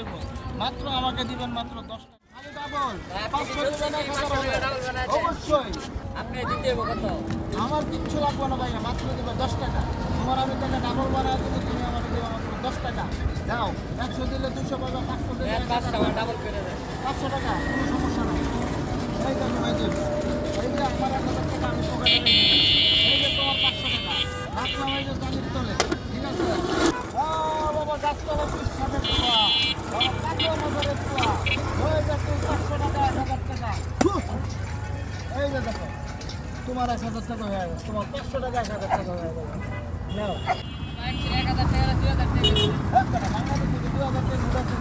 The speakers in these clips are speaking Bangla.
দেবো, মাত্র আমাকে দিবেন মাত্র 10 টাকা। খালি ডাবল 500 দিবেন, 1000 হবে অবশ্যই। আপনি দিতে হবে কত? আমার কিচ্ছু লাগবে না ভাইয়া, মাত্র দেবো 10 টাকা। তোমার আমি টাকা ডাবল বানায় দেবো, তুমি আমাকে দেবো মাত্র 10 টাকা। দাও 100 দিলে 200 পাবে, 500 দিলে 5 টাকা ডাবল করে দেন। 500 টাকা, কোনো সমস্যা নাই। এই যে ভাই দেব, এই যে আমার 1000 টাকা আমি পকেটে রেখে দিই। এই যে তোমার 500 টাকা রাখলাম এই যে জানির তলে, ঠিক আছে? বাবা গাছতলা 30 টাকা, বাবা কাটিয়া বাজারের পোয়া হয়ে যাচ্ছে 500 টাকা, 1000 টাকা। এই যে দেখো তোমার 1000 টাকা হয়ে গেছে, তোমার 500 টাকা 1000 টাকা হয়ে গেছে। নাও 1000 টাকা 2000 টাকা। বাংলাদেশ থেকে 2000 টাকা ঘুরাচ্ছি,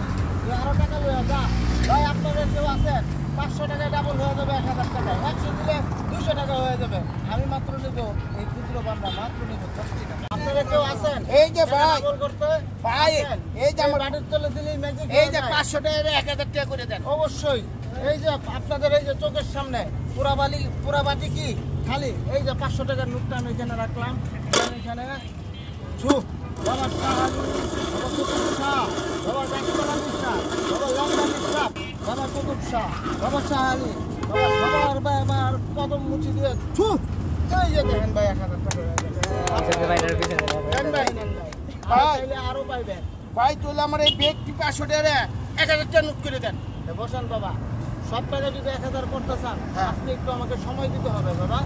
আরো টাকা লয়ে যা ভাই। আপনাদের কেউ আছেন 500 টাকায় ডাবল হয়ে যাবে 1000 টাকায়, 100 দিলে 200 টাকা হয়ে যাবে। আমি মাত্র নেব এই খুচরো বান্ধা, মাত্র নেব 10 টাকা। আপনারা কেউ আছেন এই যে ভাই ডাবল করতে? ভাই এই যে আমার বাড়ির তলে দিলেই ম্যাজিক, এই যে 500 টাকা 1000 টাকা করে দেন। অবশ্যই। এই যে আপনাদের এই যে চোখের সামনে পুরা বাটি কি খালি, এই যে 500 টাকার নোটটা আমি এখানে রাখলাম, এখানে ছু বাবা শাহালি, বাবা কুতুব শাহ, বাবা গাছতলা মিশ্রা, বাবা লঙ্কা মিশ্রা, বাবা কুতুব শাহ, বাবা শাহালি, বাবা সবার বাবার কদম মুচি দিয়ে ছু। এই যে দেখেন ভাই 1000 টাকা হয়ে গেছে। দেন ভাই, নেন ভাই। চাইলে আরো পাইবেন। ভাই তাহলে আমার এই ব্যক্তি 500 টাকা 1000 টাকা নোট করে দেন। বসান বাবা, সব টাকা যদি 1000 করতে চান আপনি একটু আমাকে সময় দিতে হবে বাবা।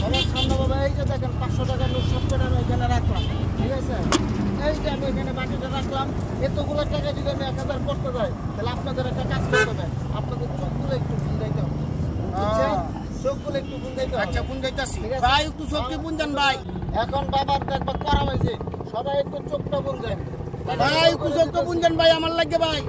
সবার সামনে বাবা এই যে দেখেন 500 টাকার নোট সব টাকা আমি এখানে রাখলাম, ঠিক আছে? এই যে আমি এখানে বাকিটা রাখলাম, এতগুলো টাকা যদি আমি 1000 করতে যাই তাহলে আপনাদের একটা কাজ করতে হবে, আপনাদের চোখগুলো একটু বুঝাইতে হবে, বুঝছেন? চোখগুলো একটু বুঝাইতে হবে। আচ্ছা কোন যাইতাছি ঠিক আছে? ভাই, একটু চোখটি বুঝান ভাই। এখন বাবার দেখবা করা হয়েছে, সবাই একটু চোখটা বুঝেন ভাই একটু চোখটা বুঝান ভাই, আমার লাগে ভাই।